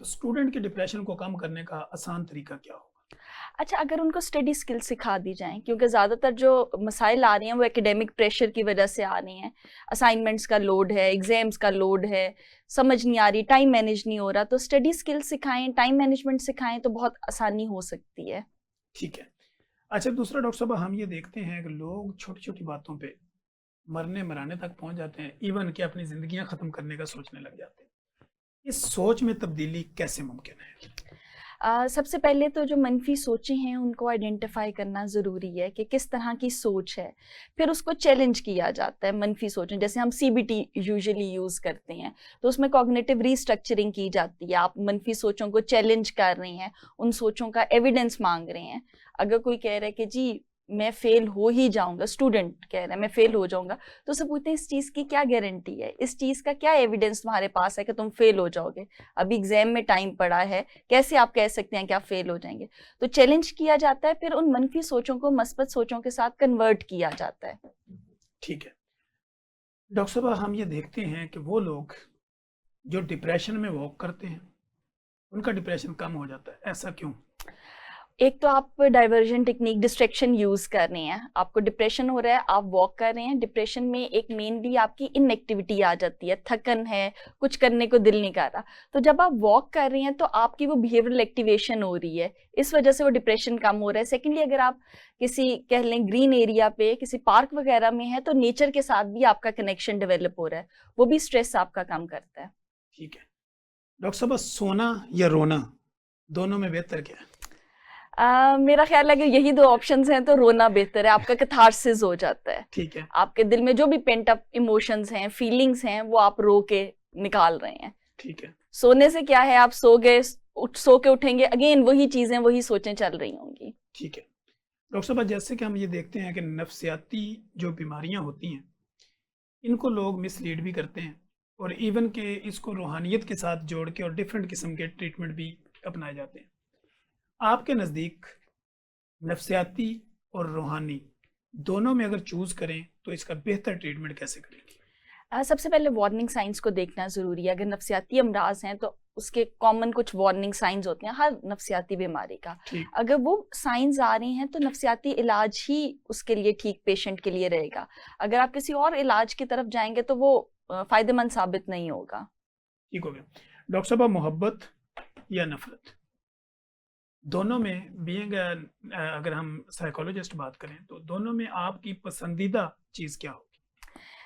तो स्टूडेंट के डिप्रेशन को कम करने का आसान तरीका क्या होगा? अच्छा, अगर उनको स्टडी स्किल सिखा दी जाएँ, क्योंकि ज़्यादातर जो मसाइल आ रही हैं वो एकेडमिक प्रेशर की वजह से आ रही हैं। असाइनमेंट्स का लोड है, एग्ज़ाम्स का लोड है, समझ नहीं आ रही, टाइम मैनेज नहीं हो रहा, तो स्टडी स्किल सिखाएँ, टाइम मैनेजमेंट सिखाएँ तो बहुत आसानी हो सकती है। ठीक है। अच्छा, दूसरा डॉक्टर साहब, हम ये देखते हैं कि लोग छोटी-छोटी बातों पे मरने-मराने तक पहुँच जाते हैं, इवन कि अपनी ज़िंदगियाँ ख़त्म करने का सोचने लग जाते हैं। इस सोच में तब्दीली कैसे मुमकिन है? सबसे पहले तो जो मनफ़ी सोचें हैं उनको आइडेंटिफ़ाई करना ज़रूरी है कि किस तरह की सोच है। फिर उसको चैलेंज किया जाता है मनफ़ी सोचें, जैसे हम सीबीटी यूजुअली यूज़ करते हैं, तो उसमें कॉग्निटिव रीस्ट्रक्चरिंग की जाती है। आप मनफ़ी सोचों को चैलेंज कर रहे हैं, उन सोचों का एविडेंस माँग रहे हैं। अगर कोई कह रहा है कि जी मैं फ़ेल हो ही जाऊँगा, स्टूडेंट कह रहा है मैं फ़ेल हो जाऊँगा, तो उससे पूछते हैं इस चीज़ की क्या गारंटी है? इस चीज़ का क्या एविडेंस तुम्हारे पास है कि तुम फ़ेल हो जाओगे? अभी एग्ज़ाम में टाइम पड़ा है, कैसे आप कह सकते हैं कि आप फेल हो जाएँगे? तो चैलेंज किया जाता है, फिर उन मनफी सोचों को मस्बत सोचों के साथ कन्वर्ट किया जाता है। ठीक है। डॉक्टर साहब, हम ये देखते हैं कि वो लोग जो डिप्रेशन में वॉक करते हैं, उनका डिप्रेशन कम हो जाता है। ऐसा क्यों? एक तो आप डाइवर्जन टेक्निक डिस्ट्रैक्शन यूज़ कर रहे हैं, आपको डिप्रेशन हो रहा है, आप वॉक कर रहे हैं, डिप्रेशन में एक मेनली आपकी इनएक्टिविटी आ जाती है, थकन है, कुछ करने को दिल नहीं कर रहा। तो जब आप वॉक कर रहे हैं तो आपकी वो बिहेवियरल एक्टिवेशन हो रही है, इस वजह से वो डिप्रेशन कम हो रहा है। सेकेंडली, अगर आप किसी कह लें ग्रीन एरिया पे, किसी पार्क वगैरह में हैं, तो नेचर के साथ भी आपका कनेक्शन डेवलप हो रहा है, वो भी स्ट्रेस आपका कम करता है। ठीक है। डॉक्टर साहब, सोना या रोना, दोनों में बेहतर क्या है? मेरा ख़्याल है कि यही 2 ऑप्शंस हैं तो रोना बेहतर है, आपका कैथार्सिस हो जाता है। ठीक है, आपके दिल में जो भी पेंट अप इमोशंस हैं, फीलिंग्स हैं, वो आप रो के निकाल रहे हैं। ठीक है, सोने से क्या है, आप सो गए, सो के उठेंगे, अगेन वही चीज़ें, वही सोचें चल रही होंगी। ठीक है। डॉक्टर साहब, जैसे कि हम ये देखते हैं कि नफ्सियाती जो बीमारियाँ होती हैं, इनको लोग मिसलीड भी करते हैं और इवन के इसको रूहानियत के साथ जोड़ के और डिफरेंट किस्म के ट्रीटमेंट भी अपनाए जाते हैं। आपके नज़दीक नफ्सियाती और रूहानी दोनों में अगर चूज़ करें, तो इसका बेहतर ट्रीटमेंट कैसे करेंगे? सबसे पहले वार्निंग साइंस को देखना ज़रूरी है। अगर नफ्सियाती अमराज हैं तो उसके कॉमन कुछ वार्निंग साइंस होते हैं हर नफ्सियाती बीमारी का। ठीक। अगर वो साइंस आ रही हैं तो नफ्सियाती इलाज ही उसके लिए ठीक पेशेंट के लिए रहेगा। अगर आप किसी और इलाज की तरफ जाएंगे तो वो फ़ायदेमंद साबित नहीं होगा। ठीक हो गया। डॉक्टर साहब, मोहब्बत या नफ़रत, दोनों में अगर हम साइकोलॉजिस्ट बात करें, तो दोनों में आपकी पसंदीदा चीज़ क्या होगी?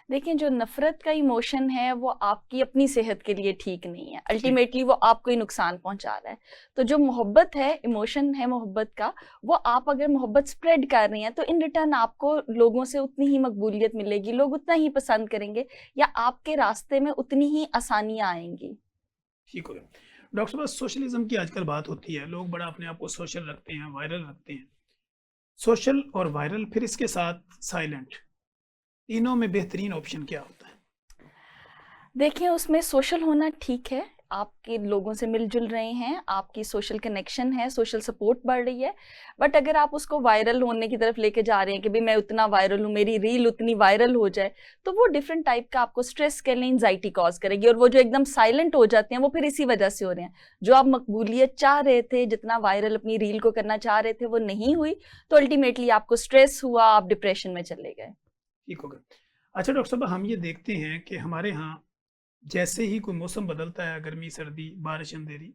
देखिए, जो नफ़रत का इमोशन है वो आपकी अपनी सेहत के लिए ठीक नहीं है। ठीक। अल्टीमेटली वो आपको ही नुकसान पहुँचा रहा है। तो जो मोहब्बत है, इमोशन है मोहब्बत का, वो आप अगर मोहब्बत स्प्रेड कर रही हैं तो इन रिटर्न आपको लोगों से उतनी ही मकबूलियत मिलेगी, लोग उतना ही पसंद करेंगे या आपके रास्ते में उतनी ही आसानियाँ आएँगी। ठीक हो गया। डॉक्टर साहब, सोशलिज़्म की आजकल बात होती है, लोग बड़ा अपने आप को सोशल रखते हैं, वायरल रखते हैं। सोशल और वायरल, फिर इसके साथ साइलेंट, तीनों में बेहतरीन ऑप्शन क्या होता है? देखिए, उसमें सोशल होना ठीक है, आपके लोगों से मिल-जुल रहे हैं, आपकी सोशल कनेक्शन है, सोशल सपोर्ट बढ़ रही है। बट अगर आप उसको वायरल होने की तरफ लेके जा रहे हैं कि भई मैं उतना वायरल हूँ, मेरी रील उतनी वायरल हो जाए, तो वो डिफरेंट टाइप का आपको स्ट्रेस कह लें, एंग्ज़ायटी कॉज़ करेगी और वो जो एकदम साइलेंट हो जाते हैं, वो फिर इसी वजह से हो रहे हैं। जो आप मकबूलियत चाह रहे थे, जितना वायरल अपनी रील को करना चाह रहे थे, वो नहीं हुई, तो अल्टीमेटली आपको स्ट्रेस हुआ, आप डिप्रेशन में चले गए। ठीक हो गया। अच्छा डॉक्टर साहब, हम ये देखते हैं कि हमारे यहाँ जैसे ही कोई मौसम बदलता है, गर्मी, सर्दी, बारिश, अंधेरी,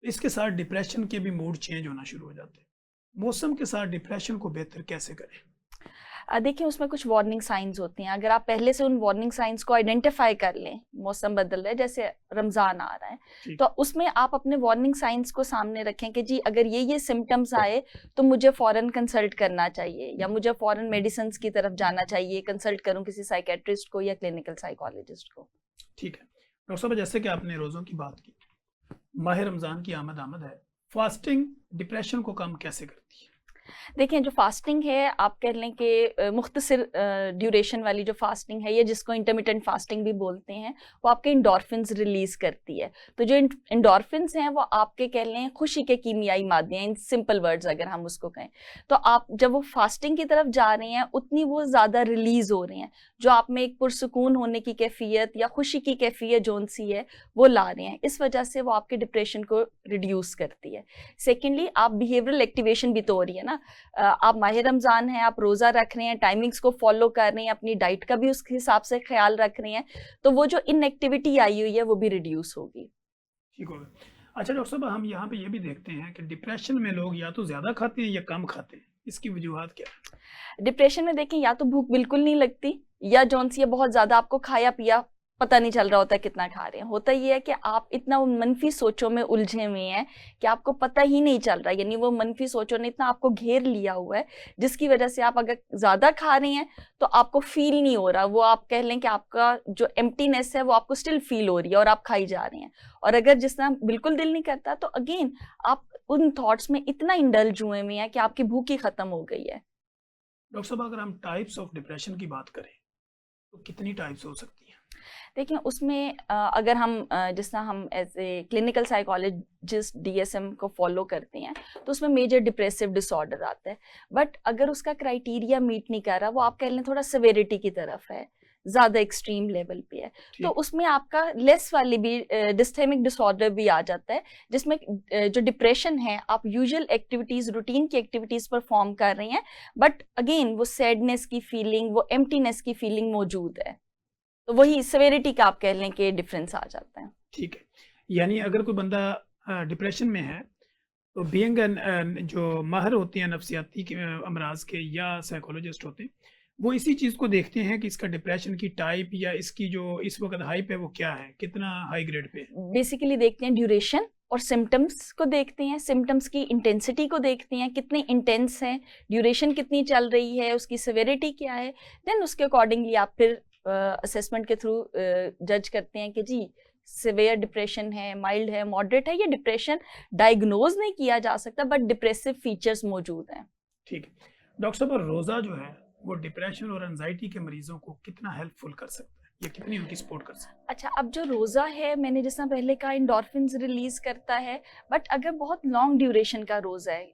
इसके साथ डिप्रेशन के भी मूड चेंज होना शुरू हो जाते हैं। मौसम के साथ डिप्रेशन को बेहतर कैसे करें? देखिए, उसमें कुछ वार्निंग साइन्स होती हैं। अगर आप पहले से उन वार्निंग साइन्स को आइडेंटिफ़ाई कर लें, मौसम बदल रहा है, जैसे रमज़ान आ रहा है, ठीक। तो उसमें आप अपने वार्निंग साइन्स को सामने रखें कि जी अगर ये सिम्पटम्स आए, तो मुझे फ़ौरन कंसल्ट करना चाहिए या मुझे फ़ौरन मेडिसिन्स की तरफ जाना चाहिए, कंसल्ट करूँ किसी साइकियाट्रिस्ट को या क्लिनिकल साइकोलॉजिस्ट को। ठीक है। डॉक्टर साहब, जैसे कि आपने रोज़ों की बात की, माह रमज़ान की आमद आमद है, फास्टिंग डिप्रेशन को कम कैसे करती है? देखें, जो फास्टिंग है आप कह लें कि मुख्तसर ड्यूरेशन वाली जो फास्टिंग है, या जिसको इंटरमिटेंट फास्टिंग भी बोलते हैं, वो आपके इंडोर्फिन्स रिलीज करती है। तो जो इंडोर्फिन्स हैं वो आपके कह लें खुशी के कीमियाई मादे हैं, इन सिंपल वर्ड्स अगर हम उसको कहें। तो आप जब वो फास्टिंग की तरफ जा रहे हैं उतनी वो ज़्यादा रिलीज हो रही हैं, जो आप में एक पुरसुकून होने की कैफियत या खुशी की कैफियत जोन सी है वो ला रहे हैं। इस वजह से वो आपके डिप्रेशन को रिड्यूस करती है। सेकेंडली, आप बिहेवियरल एक्टिवेशन भी तो हो रही है ना। आप माह रमज़ान है, आप रोज़ा रख रहे हैं, टाइमिंग्स को फॉलो कर रहे हैं, अपनी डाइट का भी उस हिसाब से ख्याल रख रहे हैं, तो वो जो इनएक्टिविटी आई हुई है वो भी रिड्यूस होगी। ठीक होगा। अच्छा डॉक्टर साहब, हम यहाँ पे ये भी देखते हैं कि डिप्रेशन में लोग या तो ज़्यादा खाते हैं या कम खाते हैं, इसकी वजूहत क्या है? डिप्रेशन में देखें, या तो भूख बिल्कुल नहीं लगती, या जौन सी है बहुत ज़्यादा आपको खाया पिया पता नहीं चल रहा होता है कितना खा रहे हैं। होता ये है कि आप इतना उन मनफी सोचों में उलझे हुए हैं कि आपको पता ही नहीं चल रहा, यानी वो मनफी सोचों ने इतना आपको घेर लिया हुआ है, जिसकी वजह से आप अगर ज़्यादा खा रहे हैं तो आपको फील नहीं हो रहा। वो आप कह लें कि आपका जो एम्प्टीनेस है वो आपको स्टिल फील हो रही है और आप खाई जा रहे हैं। और अगर जिस तरह बिल्कुल दिल नहीं करता तो अगेन आप उन थॉट्स में इतना इंडल्ज हुए हुए हैं कि आपकी भूख ही ख़त्म हो गई है। डॉक्टर साहब, अगर हम टाइप्स ऑफ डिप्रेशन की बात करें तो कितनी टाइप्स हो सकती हैं? देखिए, उसमें अगर हम जिस तरह हम as a clinical psychologist DSM को फॉलो करते हैं तो उसमें मेजर डिप्रेसिव डिसऑर्डर आता है। बट अगर उसका क्राइटेरिया मीट नहीं कर रहा, वो आप कह लें थोड़ा सिविरिटी की तरफ है, ज़्यादा एक्सट्रीम लेवल पे है, तो उसमें आपका लेस वाली भी डिस्थेमिक डिसऑर्डर भी आ जाता है, जिसमें जो डिप्रेशन है आप यूजुअल एक्टिविटीज़, रूटीन की एक्टिविटीज़ परफॉर्म कर रही हैं, बट अगेन वो सैडनेस की फीलिंग, वो एम्प्टीनेस की फीलिंग मौजूद है। तो वही सेवेरिटी का आप कह लें कि डिफरेंस आ जाता है। ठीक है, यानी अगर कोई बंदा डिप्रेशन में है तो बीइंग जो माहिर होते हैं नफ्सियाती के अमराज के या साइकोलॉजिस्ट होते हैं, वो इसी चीज़ को देखते हैं कि इसका डिप्रेशन की टाइप या इसकी जो इस वक्त हाइप है वो क्या है, कितना हाई ग्रेड पे है। बेसिकली देखते हैं ड्यूरेशन और सिम्टम्स को देखते हैं, सिम्टम्स की इंटेंसिटी को देखते हैं, कितने इंटेंस है, ड्यूरेशन कितनी चल रही है, उसकी सेवेरिटी क्या है, देन उसके अकॉर्डिंगली आप फिर असेसमेंट के थ्रू जज करते हैं कि जी सिवियर डिप्रेशन है, माइल्ड है, मॉडरेट है, या डिप्रेशन डायग्नोज नहीं किया जा सकता बट डिप्रेसिव फीचर्स मौजूद हैं। ठीक है डॉक्टर साहब, रोज़ा जो है वो डिप्रेशन और एंजाइटी के मरीजों को कितना हेल्पफुल कर सकता है या कितनी उनकी सपोर्ट कर सकता है? अच्छा, अब जो रोज़ा है, मैंने जैसा पहले कहा इंडोर्फिन्स रिलीज करता है, बट अगर बहुत लॉन्ग ड्यूरेशन का रोज़ा है,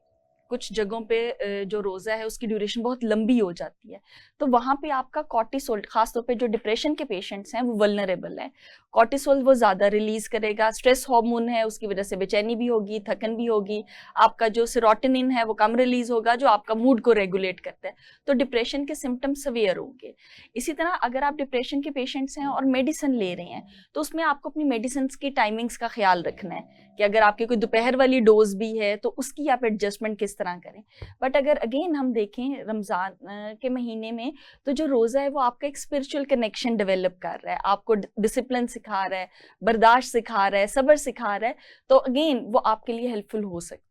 कुछ जगहों पे जो रोज़ा है उसकी ड्यूरेशन बहुत लंबी हो जाती है, तो वहाँ पे आपका कॉर्टिसोल, खासतौर पे जो डिप्रेशन के पेशेंट्स हैं वो वल्नरेबल हैं, कॉर्टिसोल वो ज़्यादा रिलीज़ करेगा, स्ट्रेस हार्मोन है उसकी वजह से बेचैनी भी होगी, थकन भी होगी, आपका जो सेरोटोनिन है वो कम रिलीज़ होगा जो आपका मूड को रेगुलेट करता है, तो डिप्रेशन के सिम्टम्स सवेयर होंगे। इसी तरह अगर आप डिप्रेशन के पेशेंट्स हैं और मेडिसिन ले रहे हैं तो उसमें आपको अपनी मेडिसिन की टाइमिंग्स का ख्याल रखना है कि अगर आपकी कोई दोपहर वाली डोज भी है तो उसकी आप एडजस्टमेंट किस तरह करें। बट अगर अगेन हम देखें रमज़ान के महीने में, तो जो रोज़ा है वो आपका एक स्पिरिचुअल कनेक्शन डेवलप कर रहा है, आपको डिसिप्लिन सिखा रहा है, बर्दाश्त सिखा रहा है, सब्र सिखा रहा है, तो अगेन वो आपके लिए हेल्पफुल हो सकता है।